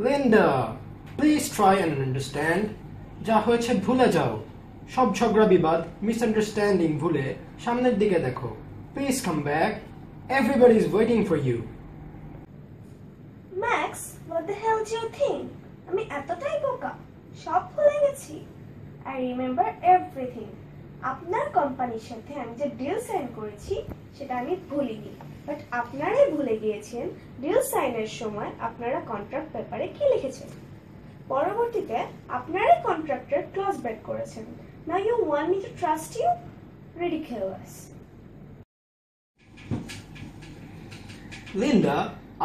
Linda, please try and understand. যা হয়েছে ভুলে যাও। সব ঝগড়া বিবাদ, মিসআন্ডারস্ট্যান্ডিং ভুলে সামনের দিকে দেখো। Please come back. Everybody is waiting for you. Max, what the hell do you think? আমি এতটাই বোকা? সব ভুলে গেছি। I remember everything. আপনার কোম্পানির সাথে আমি যে ডিল সাইন করেছি সেটা আমি ভুলিনি, বাট আপনারাই ভুলে গিয়েছেন ডিল সাইনের সময় আপনারা কন্ট্রাক্ট পেপারে কি লিখেছেন। পরবর্তীতে আপনারাই কন্ট্রাক্টের ক্লজ ব্রেক করেছেন। Now you want me to trust you? Ridiculous. Linda,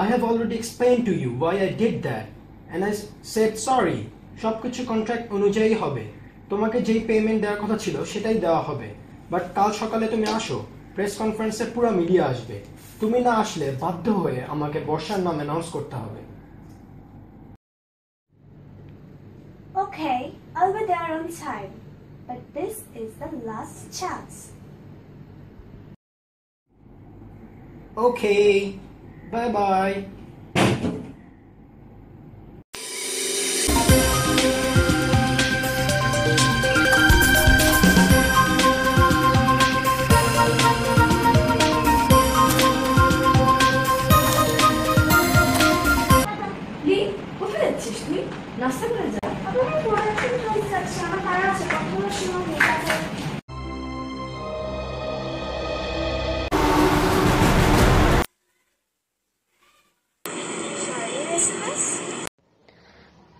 I have already explained to you why I did that, and I said sorry. সবকিছু কন্ট্রাক্ট অনুযায়ী হবে। তোমাকে যেই পেমেন্ট দেওয়ার কথা ছিল সেটাই দেওয়া হবে, বাট কাল সকালে তুমি আসো। প্রেস কনফারেন্সে পুরো মিডিয়া আসবে। তুমি না আসলে বাধ্য হয়ে আমাকে বর্ষার নাম অ্যানাউন্স করতে হবে। Okay, I'll be there on time, but this is the last chance. Okay, bye bye. নাস্তা করে যা। আপনারা পড়াচ্ছেন ক্লাস যাচ্ছে, আমার তারা আছে, কখনো সময় নেই কাছে।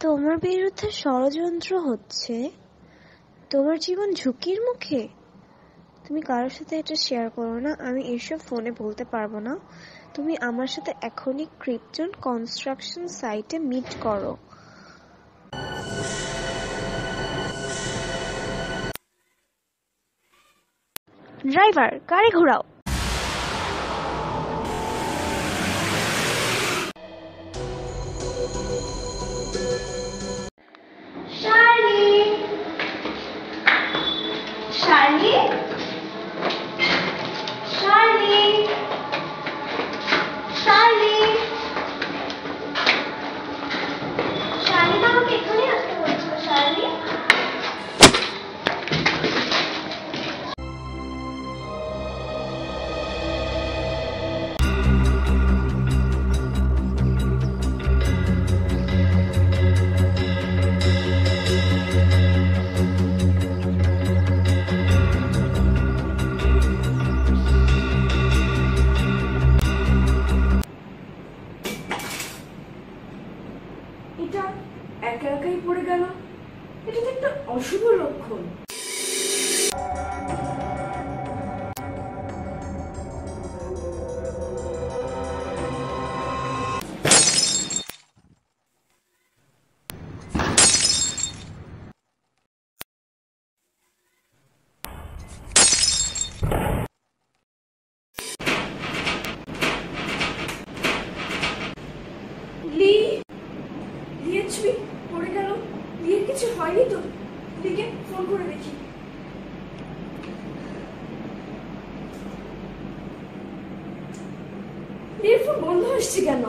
তোমার বিরুদ্ধে ষড়যন্ত্র হচ্ছে, তোমার জীবন ঝুঁকির মুখে। তুমি কারোর সাথে এটা শেয়ার করো না, আমি এসব ফোনে বলতে পারবো না। তুমি আমার সাথে এখনই ক্রিপ্টন কনস্ট্রাকশন সাইটে মিট করো। ড্রাইভার, গাড়ি ঘোরাও। এটা একা একাই পড়ে গেল, এটা তো একটা অশুভ লক্ষণ। পড়ে গেল, বিয়ের কিছু হয়নি তো? লিকে ফোন করে দেখি। বিয়ের ফোন বন্ধ আসছে কেন?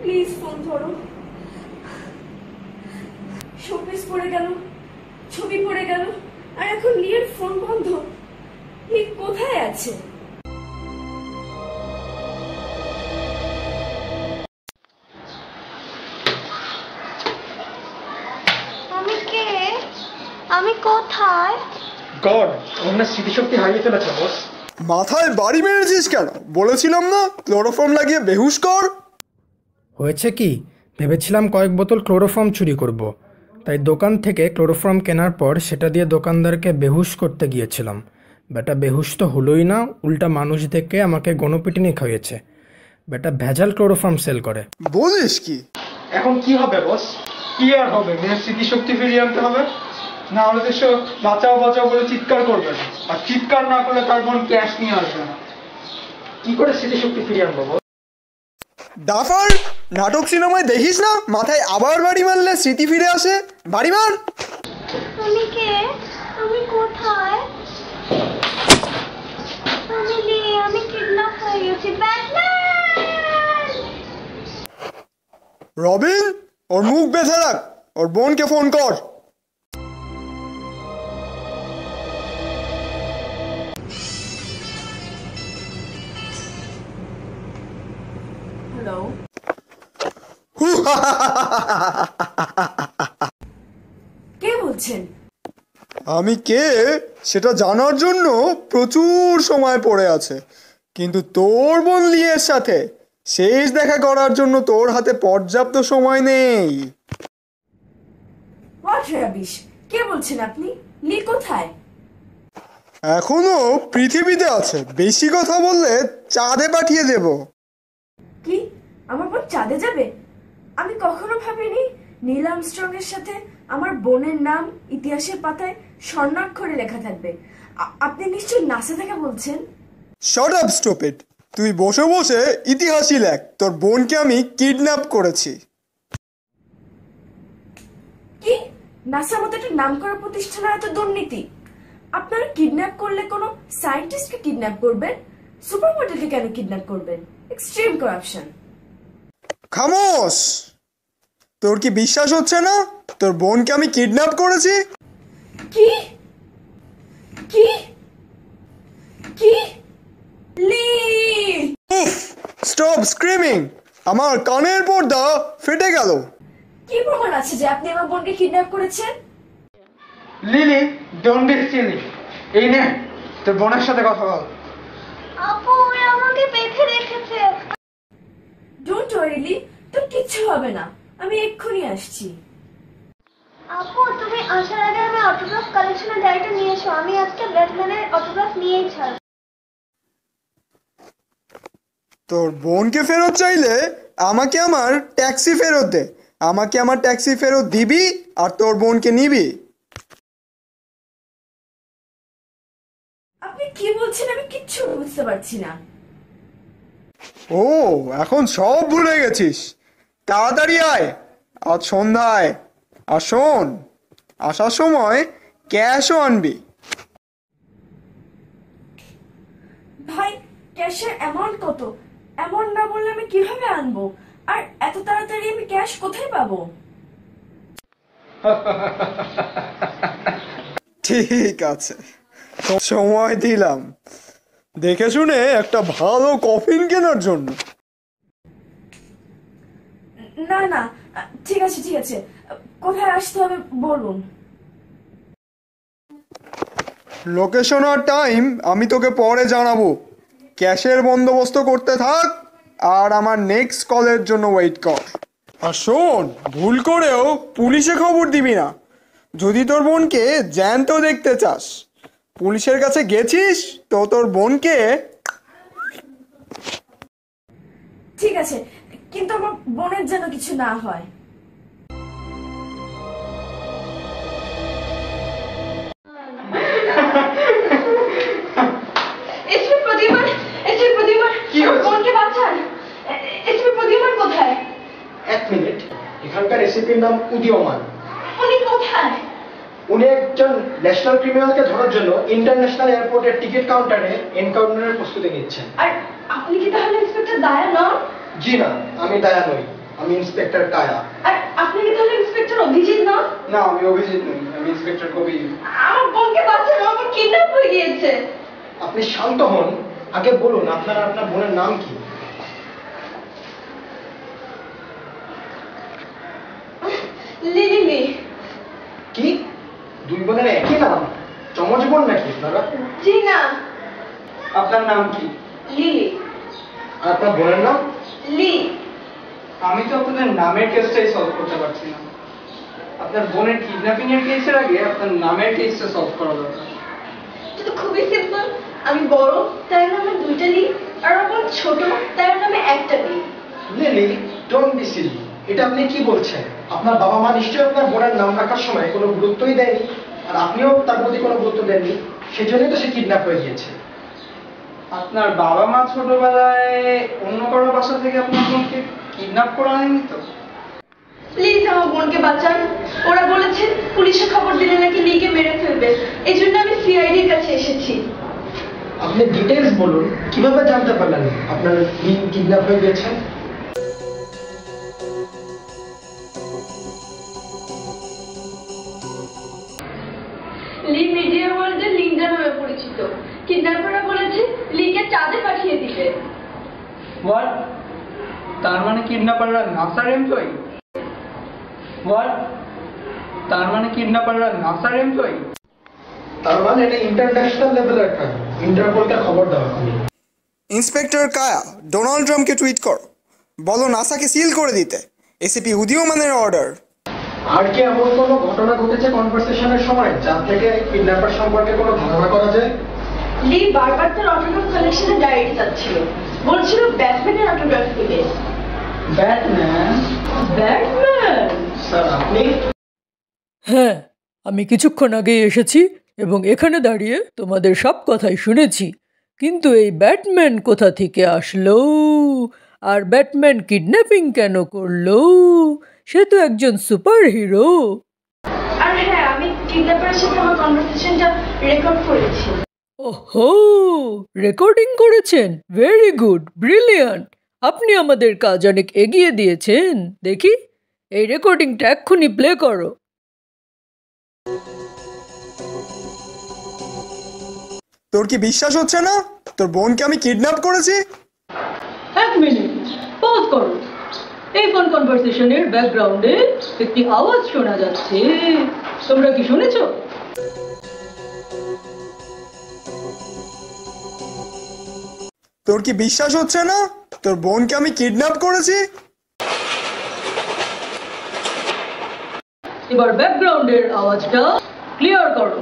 প্লিজ ফোন ধরো। শোপিস পড়ে গেল, ছবি পড়ে গেল, আর এখন লিয়ের ফোন বন্ধ। লি কোথায় আছে? আমি কোথায়? গড, ওনার স্মৃতিশক্তি হারিয়ে ফেলেছে বস। মাথায় বাড়ি মেরেছিস কেন? বলেছিলাম না ক্লোরোফর্ম লাগিয়ে বেহুশ কর। হয়েছে কি, ভেবেছিলাম কয়েক বোতল ক্লোরোফর্ম চুরি করব, তাই দোকান থেকে ক্লোরোফর্ম কেনার পর সেটা দিয়ে দোকানদারকে বেহুশ করতে গিয়েছিলাম। বেটা বেহুশ তো হলোই না, উল্টা মানুষ দেখে আমাকে গণপিটুনি খাইয়েছে। বেটা ভেজাল ক্লোরোফর্ম সেল করে। বলিস কি? এখন কি হবে বস? কি আর হবে? মেয়ের স্মৃতিশক্তি ফিরিয়ে আনতে হবে, না হলে তো বাঁচাও বাঁচাও বলে চিৎকার করবে, আর চিৎকার না করলে তার বোন ক্যাশ নিয়ে আসবে না। কি করে স্মৃতিশক্তি ফিরিয়ে আনবো বস? ডাফার, নাটক সিনেমায় দেখিস না মাথায় আবার বাড়ি মারলে স্মৃতি ফিরে আসে? বাড়ি মার। আমি কে? আমি কোথায়? আমি কিডন্যাপ হয়ে গেছি। ব্যাটম্যান! রবিন, ওর মুখ বেঁধে রাখ, ওর বোনকে ফোন কর। হ্যালো, কে বলছেন? আমি কে সেটা জানার জন্য প্রচুর সময় পড়ে আছে, কিন্তু তোর বোন লিয়ের সাথে শেষ দেখা করার জন্য তোর হাতে পর্যাপ্ত সময় নেই। হোয়াট রাবিশ, কে বলছেন আপনি? লি কোথায়? এখনো পৃথিবীতে আছে, বেশি কথা বললে চাঁদে পাঠিয়ে দেব। কি, আমার বোন চাঁদে যাবে? আমি কখনো ভাবিনি নীল আর্মস্ট্রং এর সাথে আমার বোনের নাম ইতিহাসের পাতায় স্বর্ণাক্ষরে লেখা থাকবে। আপনি নিশ্চয়ই নাসা থেকে বলছেন? শট আপ স্টুপিড, তুই বসে বসে ইতিহাসই লেখ। তোর বোনকে আমি কিডন্যাপ করেছি। কি, নাসা মতো একটা নামকরা প্রতিষ্ঠানে এত দুর্নীতি? আপনারা কিডন্যাপ করলে কোনো সায়েন্টিস্টকে কিডন্যাপ করবেন, সুপার মডেলকে কেন কিডন্যাপ করবেন? Extreme corruption. খামোশ! তোর কি বিশ্বাস হচ্ছে না তোর বোনকে আমি কিডন্যাপ করেছি? কি কি কি লি! Stop screaming! আমার কানের পর্দা ফেটে গেল। কি প্রমাণ আছে যে আপনি আমার বোনকে কিডন্যাপ করেছেন? Lily, don't be silly. এই নে, তোর বোনের সাথে কথা বল। আপু, ওরা আমাকে বেঁধে রেখেছে। ডোন্ট ওয়ারি লি, তোর কিচ্ছু হবে না, আমি এক্ষুনি আসছি। আপু, তুমি আসার আগে আমি অটোগ্রাফ কালেকশনের ডায়েরিটা নিয়ে এসো। আমি আজকে ব্যাটম্যানের অটোগ্রাফ নিয়েই ছাড়ব। তোর বোনকে ফেরত চাইলে আমাকে আমার ট্যাক্সি ফেরত দে। আমাকে আমার ট্যাক্সি ফেরত দিবি আর তোর বোনকে নিবি। আপনি কি বলছেন আমি কিচ্ছু বুঝতে পারছি না। ও, এখন সব ভুলে গেছিস? তাড়াতাড়ি আয় আজ সন্ধ্যায়। আর শোন, আসার সময় ক্যাশও আনবি। ভাই, ক্যাশের অ্যামাউন্ট কত? অ্যামাউন্ট না বললে আমি কিভাবে আনবো? আর এত তাড়াতাড়ি আমি ক্যাশ কোথায় পাবো? ঠিক আছে, সময় দিলাম দেখে শুনে একটা ভালো কফিন কেনার জন্য। না না, ঠিক আছে ঠিক আছে, কোথায় আসতে হবে বলুন। লোকেশন আর টাইম আমি তোকে পরে জানাবো। ক্যাশের বন্দোবস্ত করতে থাক আর আমার নেক্সট কলের জন্য ওয়েট কর। আর শোন, ভুল করেও পুলিশে খবর দিবি না। যদি তোর বোনকে জ্যান্ত দেখতে চাস, পুলিশের কাছে গেছিস তো তোর বোনকে। ঠিক আছে, কিন্তু আমার বোনের যেন কিছু না হয়। এক মিনিট, এখানকার রেসিপির নাম উদীয়মান। উনি কোথায়? উনি একজন ন্যাশনাল ক্রিমিনালকে ধরার জন্য ইন্টারন্যাশনাল এয়ারপোর্টের টিকিট কাউন্টারে এনকাউন্টারের প্রস্তুতি নিচ্ছেন। আর আপনি কি তাহলে ইন্সপেক্টর দায়া নন? জি না, আমি দায়া নই, আমি ইন্সপেক্টর কায়া। আর আপনি কি তাহলে ইন্সপেক্টর অভিজিৎ নন? না, আমি অভিজিৎ নই, আমি ইন্সপেক্টর কবি। আমার বোনকে বাঁচানো, আমার কিডন্যাপ হয়ে গিয়েছে। আপনি শান্ত হন, আগে বলুন আপনার আপনার বোনের নাম কি? লিলি। কি, দুই বোনের একই নাম? চমজ বোন নাকি আপনারা? জি না। আপনার নাম কি? লিলি। আর আপনার বোনের নাম? লি। আমি তো আপনাদের নামের কেসটাই সলভ করতে পারছি না। আপনার বোনের কিডন্যাপিং এর কেসের আগে আপনার নামের কেসটা সলভ করা দরকার। এটা তো খুবই সিম্পল। আমি বড়, তার নামে দুইটা লি, আর আমার ছোট, তার নামে একটা লি। Lily, don't be silly. এটা আপনি কি বলছেন? আপনার বাবা মা নিশ্চয়ই আপনার বোনের নাম রাখার সময় কোনো গুরুত্বই দেয়নি, আর আপনিও তার প্রতি কোনো গুরুত্ব দেননি, সেজন্যই তো সে কিডন্যাপ হয়ে গিয়েছে। আপনার বাবা মা ছোটবেলায় অন্য কারো বাসা থেকে আপনার বোনকে কিডন্যাপ করে আনেনি তো? প্লিজ আমার বোনকে বাঁচান। ওরা বলেছে পুলিশে খবর দিলে নাকি লিকে মেরে ফেলবে, এই জন্য আমি সিআইডির কাছে এসেছি। আপনি ডিটেইলস বলুন, কিভাবে জানতে পারলেন আপনার বোন কিডন্যাপ হয়ে গিয়েছে? লিলি, আমার বোনকে বাঁচান। ওরা বলেছে পুলিশে খবর দিলে নাকি লিকে মেরে ফেলবে, এই জন্য আমি সিআইডির কাছে এসেছি। আপনি ডিটেইলস বলুন, কিভাবে জানতে পারলেন আপনার বোন কিডন্যাপ হয়ে গেছে? কিডন্যাপাররা বলেছে লিকে চাঁদে পাঠিয়ে দিবে। হোয়াট? তার মানে কিডন্যাপাররা নাসার এমপ্লয়ি? হোয়াট? তার মানে কিডন্যাপাররা নাসার এমপ্লয়ি? তার মানে এটা ইন্টারন্যাশনাল লেভেলের ক্রাইম। ইন্টারপোলকে খবর দেওয়া হবে। ইন্সপেক্টর কায়া, ডোনাল্ড ট্রাম্পকে টুইট করো, বলো নাসাকে সিল করে দিতে। ACP উদীয়মানের order. আর কি এমন কোনো ঘটনা ঘটেছে কনভারসেশনের সময় যা থেকে কিডন্যাপার সম্পর্কে কোনো ধারণা করা যায়? লি বারবার তার অটোগ্রাফ কালেকশনে ডায়েরি চাচ্ছিল, বলছিল ব্যাটম্যানের অটোগ্রাফ দিবে। ব্যাটম্যান? ব্যাটম্যান? স্যার আপনি? হ্যাঁ, আমি কিছুক্ষণ আগেই এসেছি এবং এখানে দাঁড়িয়ে তোমাদের সব কথাই শুনেছি, কিন্তু এই ব্যাটম্যান কোথা থেকে আসলো আর ব্যাটম্যান কিডন্যাপিং কেন করলো? সে তো একজন সুপার হিরো। আর হ্যাঁ, আমি কিডন্যাপারের সাথে আমার কনভারসেশনটা রেকর্ড করেছি। ওহো, রেকর্ডিং করেছেন? Very good, brilliant. আপনি আমাদের কাজ অনেক এগিয়ে দিয়েছেন। দেখি এই রেকর্ডিংটা এক্ষুনি প্লে করো। তোর কি বিশ্বাস হচ্ছে না তোর বোনকে আমি কিডন্যাপ করেছি? এক মিনিট, পজ করো। এই ফোন কনভারসেশনের ব্যাকগ্রাউন্ডে একটি আওয়াজ শোনা যাচ্ছে। তোমরা কি শুনেছো? তোর কি বিশ্বাস হচ্ছে না তোর বোনকে আমি কিডন্যাপ করেছি? এবার ব্যাকগ্রাউন্ডের আওয়াজটা ক্লিয়ার করো।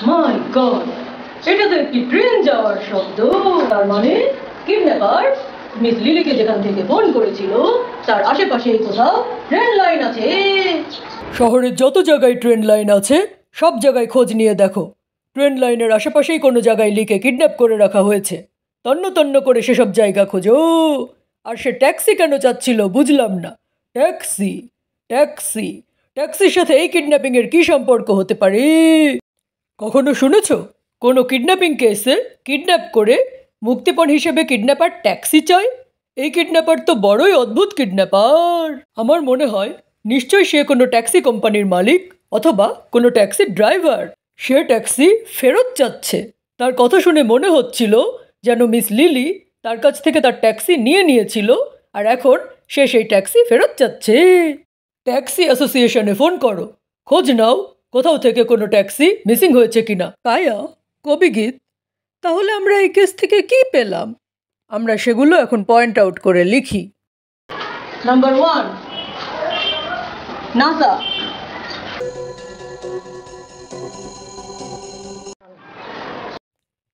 মাই গড, এটা তো একটি ট্রেন যাওয়ার শব্দ। তার মানে কিডন্যাপার মিস লিলিকে যেখান থেকে ফোন করেছিল তার আশেপাশে কোথাও ট্রেন লাইন আছে। শহরের যত জায়গায় ট্রেন লাইন আছে সব জায়গায় খোঁজ নিয়ে দেখো। ট্রেন লাইনের আশেপাশেই কোনো জায়গায় লিকে কিডন্যাপ করে রাখা হয়েছে। তন্ন তন্ন করে সেসব জায়গা খোঁজো। আর সে ট্যাক্সি কেন চাচ্ছিল বুঝলাম না। ট্যাক্সি ট্যাক্সি ট্যাক্সির সাথে এই কিডন্যাপিংয়ের কী সম্পর্ক হতে পারে? কখনো শুনেছ কোনো কিডন্যাপিং কেসে কিডন্যাপ করে মুক্তিপণ হিসেবে কিডন্যাপার ট্যাক্সি চায়? এই কিডন্যাপার তো বড়ই অদ্ভুত কিডন্যাপার। আমার মনে হয় নিশ্চয়ই সে কোনো ট্যাক্সি কোম্পানির মালিক অথবা কোনো ট্যাক্সি ড্রাইভার। সে ট্যাক্সি ফেরত চাচ্ছে। তার কথা শুনে মনে হচ্ছিল যেন মিস লিলি তার কাছ থেকে তার ট্যাক্সি নিয়ে নিয়েছিল আর এখন সে সেই ট্যাক্সি ফেরত চাচ্ছে। ট্যাক্সি অ্যাসোসিয়েশনে ফোন করো, খোঁজ নাও কোথাও থেকে কোনো ট্যাক্সি মিসিং হয়েছে কিনা। কায়া, কবিগীত, তাহলে আমরা এই কেস থেকে কি পেলাম? আমরা সেগুলো এখন পয়েন্ট আউট করে লিখি। Number 1, NASA.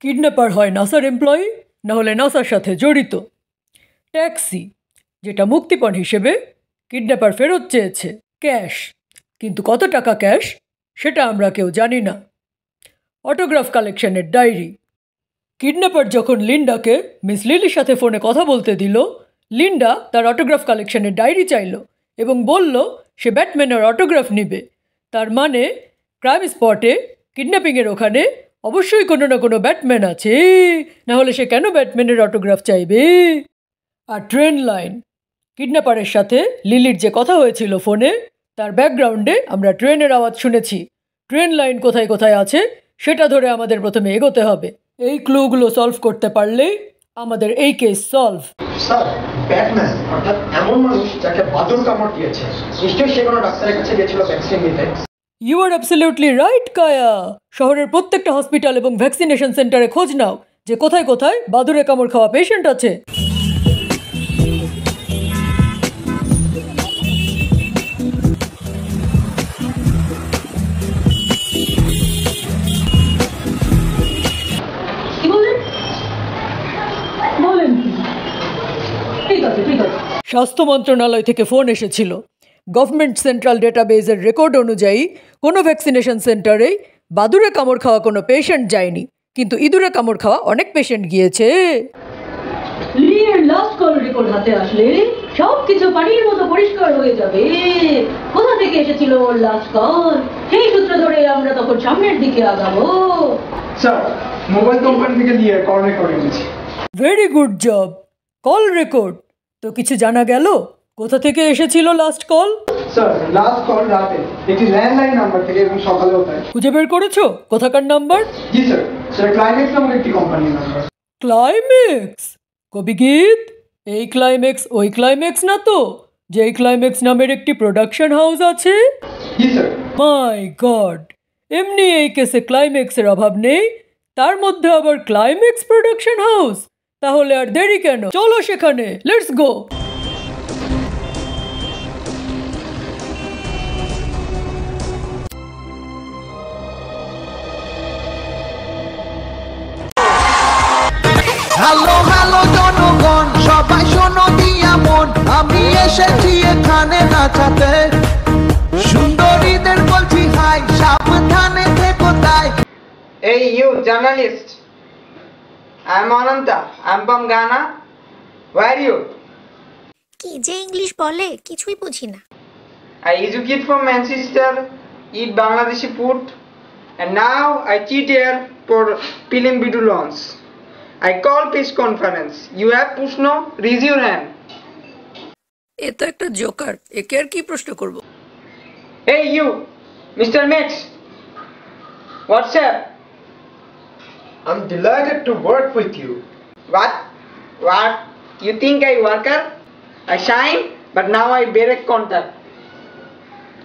কিডন্যাপার হয় নাসার এমপ্লয়ি, না হলে নাসার সাথে জড়িত। ট্যাক্সি, যেটা মুক্তিপণ হিসেবে কিডন্যাপার ফেরত চেয়েছে। ক্যাশ, কিন্তু কত টাকা ক্যাশ সেটা আমরা কেউ জানি না। অটোগ্রাফ কালেকশনের ডায়েরি। কিডন্যাপার যখন লিন্ডাকে মিস লিলির সাথে ফোনে কথা বলতে দিল, লিন্ডা তার অটোগ্রাফ কালেকশনের ডায়েরি চাইল এবং বলল সে ব্যাটম্যানের অটোগ্রাফ নেবে। তার মানে ক্রাইম স্পটে কিডন্যাপিংয়ের ওখানে অবশ্যই কোনো না কোনো ব্যাটম্যান আছে, না হলে সে কেন ব্যাটম্যানের অটোগ্রাফ চাইবে? আর ট্রেন লাইন, কিডন্যাপারের সাথে লিলির যে কথা হয়েছিল ফোনে তার ব্যাকগ্রাউন্ডে আমরা ট্রেনের আওয়াজ শুনেছি। ট্রেন লাইন কোথায় কোথায় আছে সেটা ধরে আমাদের প্রথমে এগোতে হবে। এই ক্লুগুলো সলভ করতে পারলেই আমাদের এই কেস সলভ। স্যার, ব্যাটম্যান অর্থাৎ এমন মানুষ যাকে বাদুড় কামড় দিয়েছে, নিশ্চয়ই সে কোনো ডাক্তারের কাছে গিয়েছিল ভ্যাকসিন নিতে। ইউ আর অ্যাবসলিউটলি রাইট কায়া। শহরের প্রত্যেকটা হসপিটাল এবং ভ্যাকসিনেশন সেন্টারে খোঁজ নাও যে কোথায় কোথায় বাদুড়ে কামড় খাওয়া পেশেন্ট আছে। কি বললেন? বলেন কি? ঠিক আছে ঠিক আছে। স্বাস্থ্য মন্ত্রণালয় থেকে ফোন এসেছিল। গভর্নমেন্ট সেন্ট্রাল ডেটাবেজের রেকর্ড অনুযায়ী কোনো ভ্যাকসিনেশন সেন্টারেই বাদুড়ে কামড় খাওয়া কোনো পেশেন্ট যায়নি, কিন্তু ইঁদুরে কামড় খাওয়া অনেক পেশেন্ট গিয়েছে। লি এর লাস্ট কল রেকর্ড হাতে আসলে সবকিছু পানির মতো পরিষ্কার হয়ে যাবে। কোথা থেকে এসেছিল ওর লাস্ট কল, সেই সূত্র ধরে আমরা তখন সামনের দিকে আগাবো। স্যার, মোবাইল কোম্পানি থেকে নিয়ে কল রেকর্ড এনেছি। Very good job. Call record তো কিছু জানা গেল কোথা থেকে এসেছিল last call? Sir, last call রাতে একটি ল্যান্ডলাইন নাম্বার থেকে এবং সকালেও তাই। খুঁজে বের করেছো কোথাকার নাম্বার? জি স্যার, স্যার ক্লাইম্যাক্স নামক একটি কোম্পানির নাম্বার। ক্লাইম্যাক্স? কবিগীত, এই ক্লাইম্যাক্স ওই ক্লাইম্যাক্স না তো, যেই ক্লাইম্যাক্স নামের একটি প্রোডাকশন হাউস আছে? জি স্যার। মাই গড, এমনি এই কেসে ক্লাইম্যাক্সের অভাব নেই, তার মধ্যে আবার ক্লাইম্যাক্স প্রোডাকশন হাউস। তাহলে আর দেরি কেন, চলো সেখানে, লেটস গো। হ্যালো হ্যালো জনগণ, সবাই শোনো দিয়া মন, আমি এসেছি এখানে নাচাতে। সুন্দরীদের বলছি হাই, সাবধানে থেকো তাই। Hey you journalist, I'm Ananta, I'm from Ghana. Where are you? কি যে ইংলিশ বলে কিছুই বুঝি না। I educate from Manchester, eat Bangladeshi food, and now I cheat here for film video launch. I call peace conference. You have push no? Raise your hand. এ তো একটা Joker, একে আর কি প্রশ্ন করব? Hey you, Mr. Max. What's up? I'm delighted to work with you. What? What? You think I worker? I shine, but now I break contact.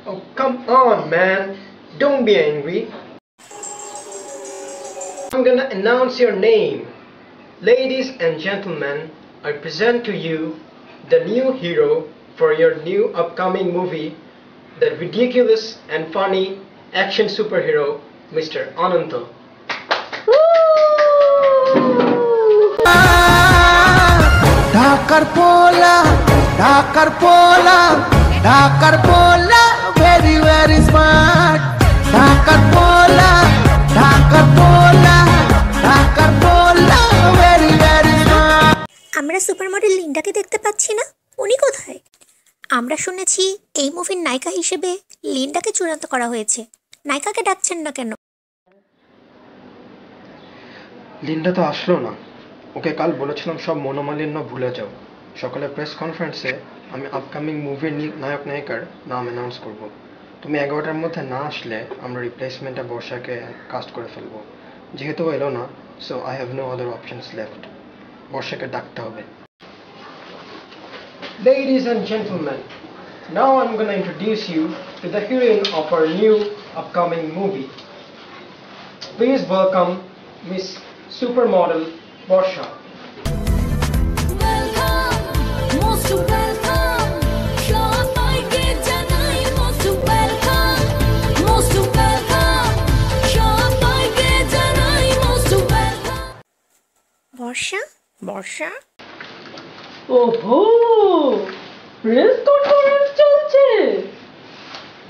Oh, come on, man. Don't be angry. I'm gonna announce your name. Ladies and gentlemen, I present to you the new hero for your new upcoming movie, the ridiculous and funny action superhero, Mr. Ananta. ঢাকার পোলা, ঢাকার পোলা, ঢাকার পোলা, very very smart. ঢাকার পোলা, ঢাকার পোলা, ঢাকার পোলা, ভেরি ভেরি স্মার্ট। আমরা সুপার মডেল লিন্ডাকে দেখতে পাচ্ছি না, উনি কোথায়? আমরা শুনেছি এই মুভির নায়িকা হিসেবে লিন্ডাকে চূড়ান্ত করা হয়েছে, নায়িকাকে ডাকছেন না কেন? লিন্ডা তো আসলো না। ওকে কাল বলেছিলাম সব মনোমালিন্য ভুলে যাও। সকালে প্রেস কনফারেন্সে আমি আপকামিং মুভির নায়ক নায়িকার নাম অ্যানাউন্স করব। তুমি 11টার মধ্যে না আসলে আমরা রিপ্লেসমেন্টে বর্ষাকে কাস্ট করে ফেলবো। যেহেতু এলো না, so I have no other options left. বর্ষাকে ডাকতে হবে। Ladies and gentlemen, now I'm going to introduce you to the heroine of our new upcoming movie. Please welcome Miss Supermodel Borsha. বর্ষা, বর্ষা, ওহো, প্রেস কনফারেন্স চলছে।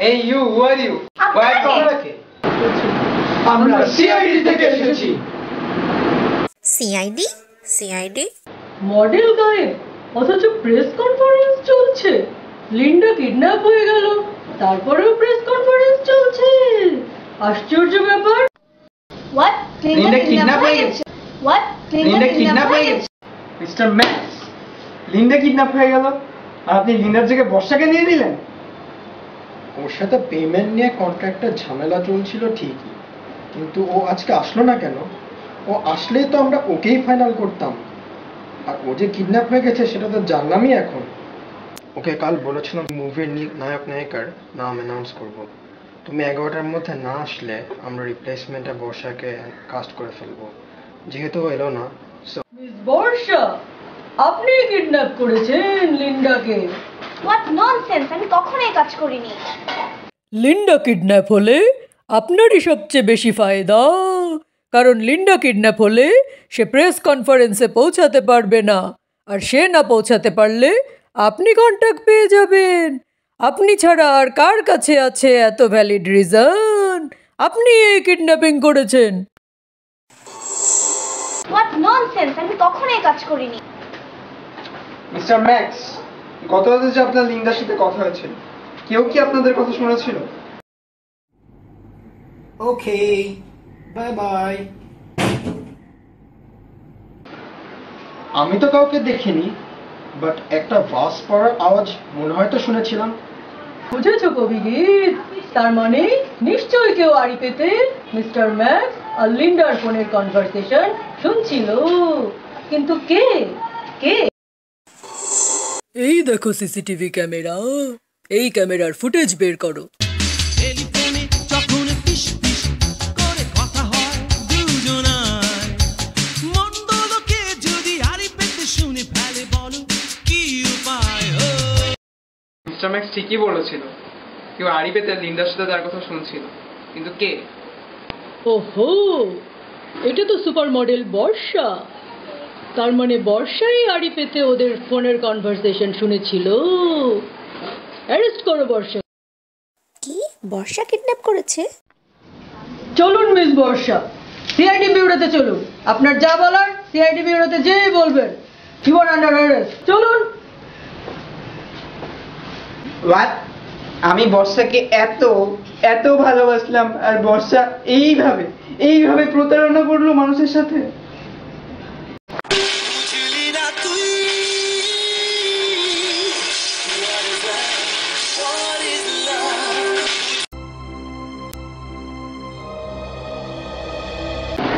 Hey you, who are you? Where from? আমরা CID থেকে এসেছি। CID, CID, model গায়েব অথচ press conference চলছে। Linda kidnap হয়ে গেল, তারপরেও প্রেস কনফারেন্স চলছে। আশ্চর্য ব্যাপার। What? Linda kidnap হয়ে গেছে। What? লিন্ডা কিডন্যাপ হয়ে গেছে। মিস্টার ম্যাক্স, লিন্ডা কিডন্যাপ হয়ে গেল আর আপনি লিন্ডার জায়গায় বর্ষাকে নিয়ে নিলেন? ওর সাথে পেমেন্ট নিয়ে কন্ট্রাক্টের ঝামেলা চলছিল ঠিকই, কিন্তু ও আজকে আসলো না কেন? ও আসলেই তো আমরা ওকেই ফাইনাল করতাম। আর ও যে কিডন্যাপ হয়ে গেছে সেটা তো জানলামই এখন। ওকে কাল বলেছিলাম মুভির নায়ক নায়িকার নাম অ্যানাউন্স করব। তুমি 11টার মধ্যে না আসলে আমরা রিপ্লেসমেন্টে বর্ষাকে কাস্ট করে ফেলবো। যেহেতু এলো না, সো মিস বর্ষা, আপনি কিডন্যাপ করেছেন লিন্ডাকে। What nonsense! আমি কখনো এই কাজ করিনি। লিন্ডা কিডন্যাপ হলে আপনারই সবচেয়ে বেশি ফায়দা, কারণ লিন্ডা কিডন্যাপ হলে সে প্রেস কনফারেন্সে পৌঁছাতে পারবে না, আর সে না পৌঁছাতে পারলে আপনি কন্ট্যাক্ট পেয়ে যাবেন। আপনি ছাড়া আর কার কাছে আছে এত ভ্যালিড রিজন আপনি এই কিডন্যাপিং করেছেন? What nonsense! আমি কখনো এই কাজ করিনি। মিস্টার ম্যাক্স, গত রাতে যে আপনার লিন্ডার সাথে কথা হয়েছিল, কেউ কি আপনাদের কথা শুনেছিল? ওকে, বাই বাই। আমি তো কাউকে দেখিনি, বাট একটা বাস পড়ার আওয়াজ মনে হয় তো শুনেছিলাম। বুঝেছো কবিগীত? তার মানে নিশ্চয়ই কেউ আড়ি পেতে মিস্টার ম্যাক্স আর লিন্ডার ফোনের কনভারসেশন শুনছিল। কিন্তু কে কে? এই দেখো সিসিটিভি ক্যামেরা, এই ক্যামেরার ফুটেজ বের করো। মিস্টার ম্যাক্স ঠিকই বলেছিল, কেউ আড়ি পেতে লিন্ডার সাথে তার কথা শুনছিল, কিন্তু কে? ওহো, এটা তো সুপার মডেল বর্ষা। তার মানে বর্ষাই আড়ি পেতে ওদের ফোনের কনভারসেশন শুনেছিল। অ্যারেস্ট করো বর্ষা। কি, বর্ষা কিডন্যাপ করেছে? চলুন মিস বর্ষা, সিআইডি বিউরোতে চলুন। আপনার যা বলার সিআইডি বিউরোতে যেই বলবেন। You are under arrest. চলুন। হোয়াট? আমি বর্ষাকে এত এত ভালোবাসলাম, আর বর্ষা এইভাবে প্রতারণা করলো মানুষের সাথে।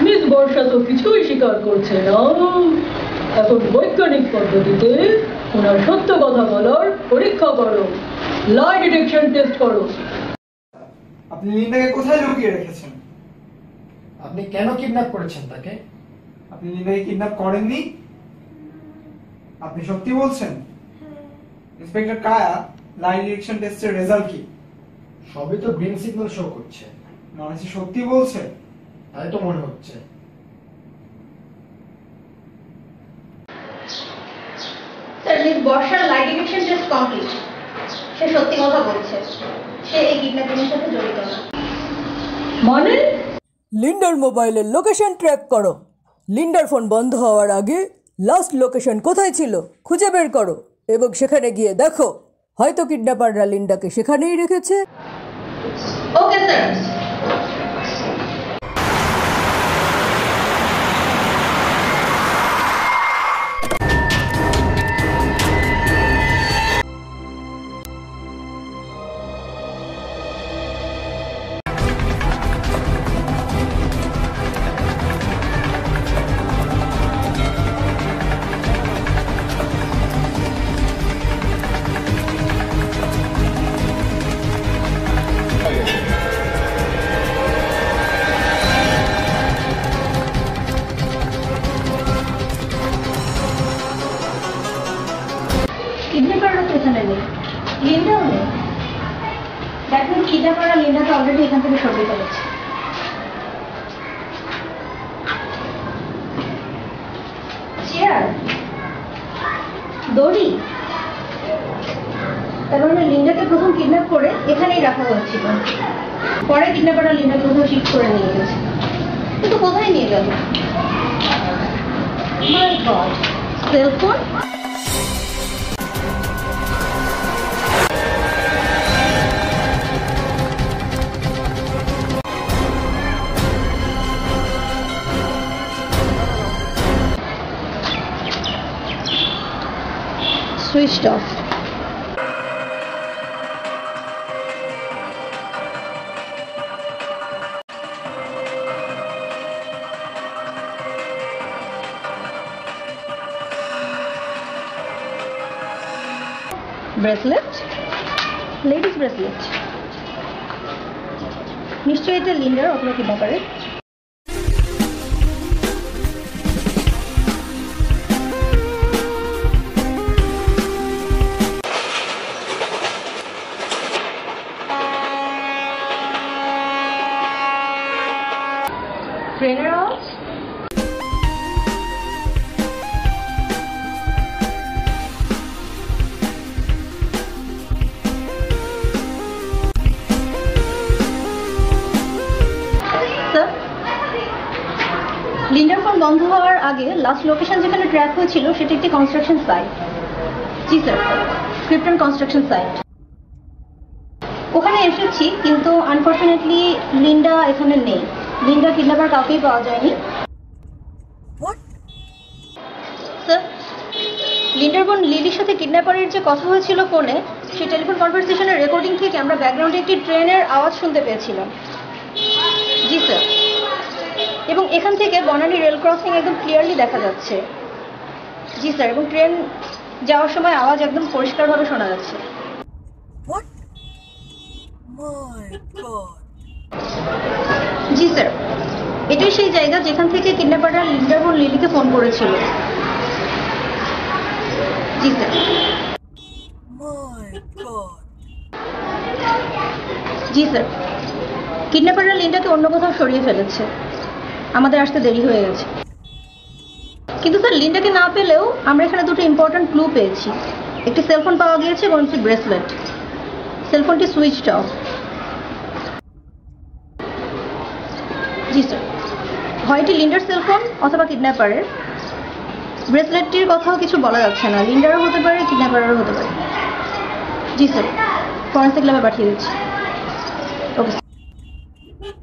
মিস বর্ষা তো কিছুই স্বীকার করছে না। এখন বৈজ্ঞানিক পদ্ধতিতে ওনার সত্য কথা বলার পরীক্ষা করো, লাই ডিটেকশন টেস্ট করো। আপনি লিন্ডাকে কোথায় লুকিয়ে রেখেছেন? আপনি কেন কিডন্যাপ করেছেন তাকে? আপনি লিন্ডাকে কিডন্যাপ করেননি? আপনি সত্যি বলছেন? ইন্সপেক্টর কায়া, লাই ডিটেকশন টেস্টের রেজাল্ট কি? সবই তো গ্রিন সিগন্যাল শো করছে। মানে সত্যি বলছে? তাই তো মনে হচ্ছে। স্যার, মিস বর্ষার লাই ডিটেকশন টেস্ট কমপ্লিট। সে সত্যি কথা বলছে, সে এই কিডন্যাপিং এর সাথে জড়িত না। মানে? লিন্ডার মোবাইলের লোকেশন ট্র্যাক করো। লিন্ডার ফোন বন্ধ হওয়ার আগে লাস্ট লোকেশন কোথায় ছিল খুঁজে বের করো এবং সেখানে গিয়ে দেখো, হয়তো কিডন্যাপাররা লিন্ডাকে সেখানেই রেখেছে। Okay sir. কিডন্যাপাররা তো এখানে নেই, লিন্ডাও নেই। দ্যাট মিন্স কিডন্যাপাররা লিন্ডাকে অলরেডি এখান থেকে সরিয়ে ফেলেছে। চেয়ার, দড়ি, তার মানে লিন্ডাকে প্রথম কিডন্যাপ করে এখানেই রাখা হয়েছিল। পরে কিডন্যাপাররা লিন্ডাকে কোথাও শিফট করে নিয়ে গেছে, কিন্তু কোথায় নিয়ে গেল? My god, cellphone? Switched off. Bracelet? Ladies bracelet. নিশ্চয়ই এটা লিন্ডার অথবা কিডন্যাপারের। ট্রেনের আওয়াজ? লিন্ডার ফোন বন্ধ হওয়ার আগে লাস্ট লোকেশন যেখানে ট্র্যাক হয়েছিল সেটা একটি কনস্ট্রাকশন সাইট। জি স্যার, ক্রিপ্টন কনস্ট্রাকশন সাইট। ওখানে এসেছি, কিন্তু আনফরচুনেটলি লিন্ডা এখানে নেই। লিন্ডা কিডন্যাপার কাউকেই পাওয়া যায়নি। স্যার, লিন্ডার বোন লিলির সাথে কিডন্যাপারের যে কথা হয়েছিল ফোনে, সেই টেলিফোন কনভারসেশনের রেকর্ডিং থেকে আমরা ব্যাকগ্রাউন্ডে একটি ট্রেনের আওয়াজ শুনতে পেয়েছিলাম। জি স্যার, এবং এখান থেকে বনানী রেল ক্রসিং একদম ক্লিয়ারলি দেখা যাচ্ছে। জি স্যার, এবং ট্রেন যাওয়ার সময় আওয়াজ একদম পরিষ্কারভাবে শোনা যাচ্ছে। জি স্যার, এটাই সেই জায়গা যেখান থেকে কিডন্যাপাররা লিন্ডার বোন লিলিকে ফোন করেছিল। জি স্যার। জি স্যার, কিডন্যাপাররা লিন্ডাকে অন্য কোথাও সরিয়ে ফেলেছে। আমাদের আসতে দেরি হয়ে গেছে। কিন্তু স্যার, লিন্ডাকে না পেলেও আমরা এখানে দুটো ইম্পর্ট্যান্ট ক্লু পেয়েছি। একটি সেলফোন পাওয়া গিয়েছে এবং একটি ব্রেসলেট। সেলফোনটি সুইচড অফ। জি স্যার, হয় এটি লিন্ডার সেলফোন অথবা কিডন্যাপারের। ব্রেসলেটটির কথাও কিছু বলা যাচ্ছে না, লিন্ডারও হতে পারে, কিডন্যাপারেরও হতে পারে। জি স্যার, ফরেন্সিক ল্যাবে পাঠিয়ে দিচ্ছি। ওকে,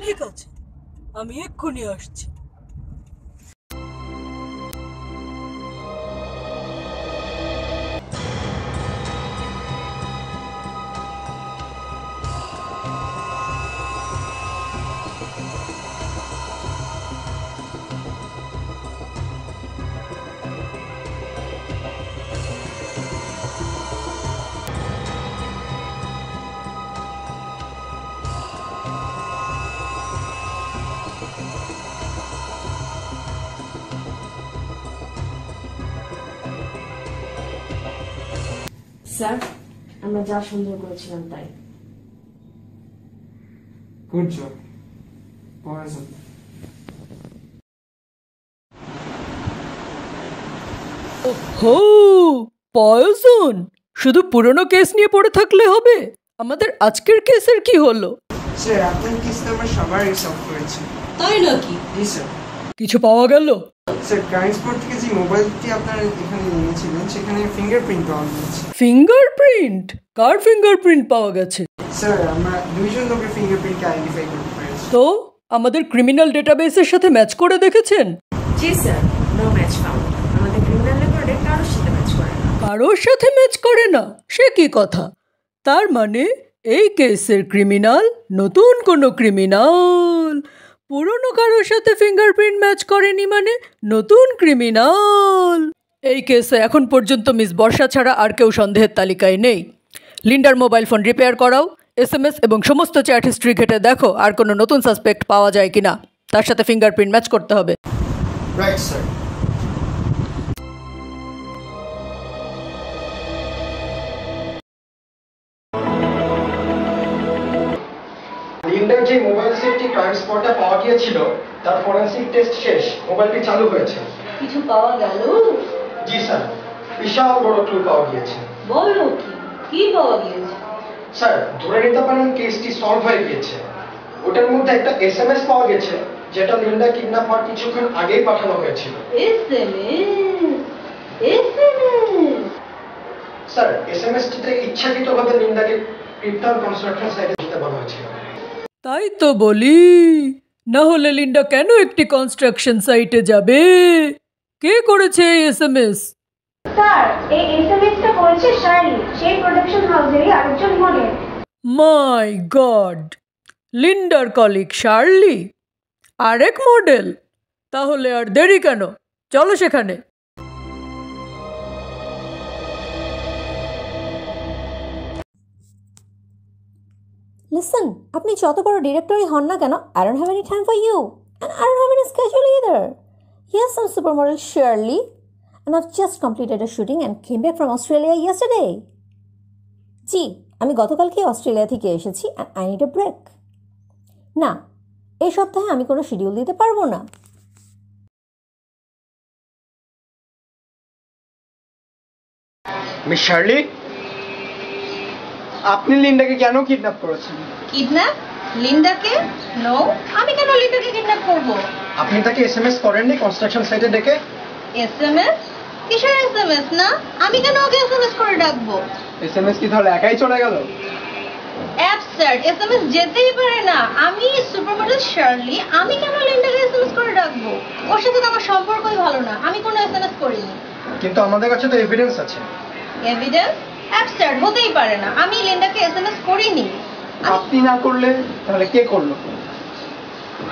ঠিক আছে, আমি এক্ষুনি আসছি। স্যার, আমরা যা সন্দেহ করেছিলাম তাই। Good job, poison. হো, পয়জন? শুধু পুরনো কেস নিয়ে পড়ে থাকলে হবে? আমাদের আজকের কেসের কি হলো? স্যার, আপনার কেস তো আমরা সবারই সলভ করেছি। তাই নাকি? জি স্যার। কিছু পাওয়া গেল? স্যার, ক্রাইম স্পট থেকে যে মোবাইলটি আপনার এখানে নিয়েছিলেন সেখানে ফিঙ্গারপ্রিন্ট পাওয়া গেছে। ফিঙ্গারপ্রিন্ট? কার ফিঙ্গারপ্রিন্ট পাওয়া গেছে? স্যার, আমরা দুইজন লোকের ফিঙ্গারপ্রিন্টকে আইডেন্টিফাই করতে পেরেছি। তো আমাদের ক্রিমিনাল ডেটাবেসের সাথে ম্যাচ করে দেখেছেন? জি স্যার, নো ম্যাচ ফাউন্ড। আমাদের ক্রিমিনাল রেকর্ডে কারোর সাথে ম্যাচ করে না। কারোর সাথে ম্যাচ করে না? সে কি কথা? তার মানে এই কেসের ক্রিমিনাল নতুন কোনো ক্রিমিনাল। পুরনো কারোর সাথে ফিঙ্গারপ্রিন্ট ম্যাচ করেনি মানে নতুন ক্রিমিনাল। এই কেসে এখন পর্যন্ত মিস বর্ষা ছাড়া আর কেউ সন্দেহের তালিকায় নেই। লিন্ডার মোবাইল ফোন রিপেয়ার করাও, SMS এবং সমস্ত চ্যাট হিস্ট্রি ঘেটে দেখো আর কোনো নতুন সাসপেক্ট পাওয়া যায় কিনা। তার সাথে ফিঙ্গারপ্রিন্ট ম্যাচ করতে হবে। Right sir. লিন্ডার যে মোবাইল সেটটি ক্রাইম স্পটে পাওয়া গিয়েছিল তার ফরেনসিক টেস্ট শেষ, মোবাইলটি চালু হয়েছে। কিছু পাওয়া গেল? জি স্যার, বিশাল বড় ক্লু পাওয়া গিয়েছে। বলো, কি পাওয়া গিয়েছে? স্যার, ধরে নিতে পারেন কেসটি সলভ হয়ে গিয়েছে। ওটার মধ্যে একটা SMS পাওয়া গেছে যেটা লিন্ডা কিডন্যাপ হওয়ার কিছুক্ষণ আগেই পাঠানো হয়েছিল। স্যার, SMS-টিতে ইচ্ছাকৃতভাবে লিন্ডাকে ক্রিপ্টন কনস্ট্রাকশন সাইটে যেতে বলা হয়েছিল। তাই তো বলি, না হলে লিন্ডা কেন একটি কনস্ট্রাকশন সাইটে যাবে? কে করেছে এই SMS? স্যার, এই SMS-টা করেছে শার্লি, সেই প্রোডাকশন হাউসেরই আরেকজন মডেল। মাই গড, লিন্ডার কলিগ শার্লি আরেক মডেল? তাহলে আর দেরি কেন, চলো সেখানে। Listen, আপনি যত বড় ডিরেক্টরই হন না কেন, I don't have any time for you. And I don't have any schedule either. Here's some supermodel Shirley. And I've just completed a shooting and came back from Australia yesterday. জি, আমি গতকালকে Australia থেকে এসেছি and I need a break. না, এই সপ্তাহে আমি কোনো schedule দিতে পারবো না। মিস শার্লি, আপনি লিন্ডাকে কেন কিডন্যাপ করেছেন? কিডন্যাপ? লিন্ডাকে? নো, আমি কেন লিন্ডাকে কিডন্যাপ করব? আপনি তাকে SMS করেননি কনস্ট্রাকশন সাইটে ডেকে? SMS? কিসের এসএমএস? না, আমি কেন ওকে এসএমএস করে ডাকবো? এসএমএস কি তাহলে একাই চলে গেল? অ্যাবসার্ড, এসএমএস যেতেই পারে না। আমি সুপারমডেল শার্লি, আমি কেন লিন্ডাকে এসএমএস করে ডাকবো? ওর সাথে তো আমার সম্পর্কই ভালো না, আমি কোনো এসএমএস করিনি। কিন্তু আমাদের কাছে তো এভিডেন্স আছে। এভিডেন্স? অ্যাবসার্ড, হতেই পারে না, আমি লিন্ডাকে এসএমএস করিনি। আপনি না করলে তাহলে কে করলো?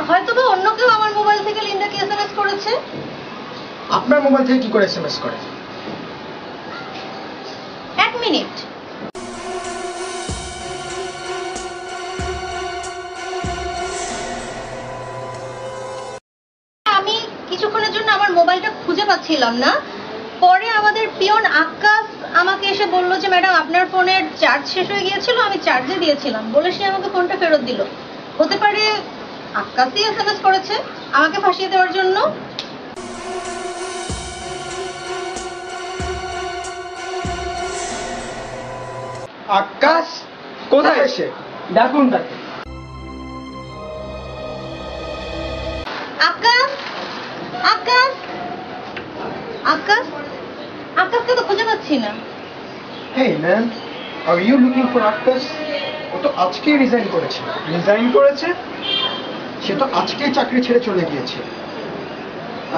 হয়তোবা অন্য কেউ আমার মোবাইল থেকে লিন্ডাকে এসএমএস করেছে। আপনার মোবাইল থেকে কি করে এসএমএস করে? এক মিনিট। আমি কিছুক্ষণের জন্য আমার মোবাইলটা খুঁজে পাচ্ছিলাম না, পরে আমাদের পিয়ন আকাশ আমাকে এসে বলল যে ম্যাডাম আপনার ফোনের চার্জ শেষ হয়ে গিয়েছিল, আমি চার্জে দিয়েছিলাম বলে সে আমাকে ফোনটা ফেরত দিল। হতে পারে আকাশই এসএমএস করেছে আমাকে ফাঁসিয়ে দেওয়ার জন্য। আকাশ কোথায় এসে ডাকুন তাকে। আকাশ, আকাশ, আকাশ, আকাশকে তো খুঁজে পাচ্ছি না। Hey man, are you looking for Akash? ও তো আজকেই রিজাইন করেছে। রিজাইন করেছে? সে তো আজকেই চাকরি ছেড়ে চলে গিয়েছে।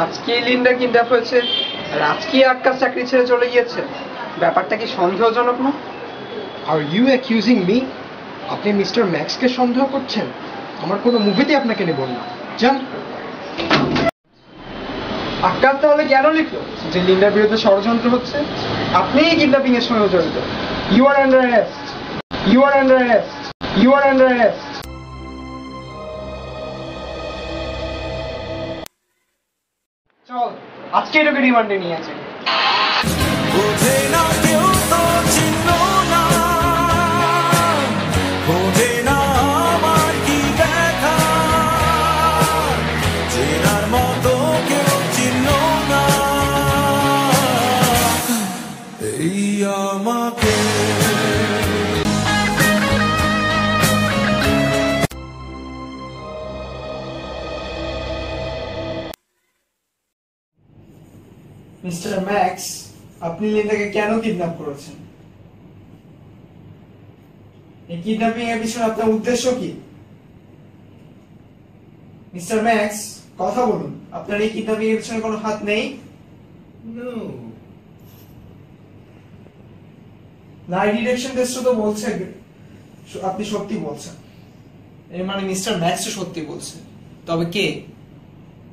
আজকেই লিন্ডা কিডন্যাপ হয়েছে আর আজকেই আকাশ চাকরি ছেড়ে চলে গিয়েছে? ব্যাপারটা কি সন্দেহজনক না? Are you accusing me? আপনি মিস্টার ম্যাক্সকে সন্দেহ করছেন? আমার কোনো মুভিতে আপনাকে নেব না। যান। আকাশ তাহলে কেন লিখলো যে লিন্ডার বিরুদ্ধে ষড়যন্ত্র হচ্ছে? আপনিই কিডন্যাপিং এর সঙ্গে জড়িত। You are under arrest, you are under arrest, you are under arrest. চল আজকে এটাকে রিমান্ডে নিয়ে আছে। মিস্টার ম্যাক্স, আপনি লিন্ডাকে কেন কিডন্যাপ করেছেন? এই কিডন্যাপিং এর পিছনে আপনার উদ্দেশ্য কি? মিস্টার ম্যাক্স, কথা বলুন। আপনার এই কিডন্যাপিং এর পিছনে কোনো হাত নেই? No. লাই ডিটেকশন টেস্ট তো বলছে আপনি সত্যি বলছেন। এর মানে মিস্টার ম্যাক্স সত্যি বলছে। তবে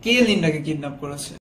কে লিন্ডাকে কিডন্যাপ করেছে?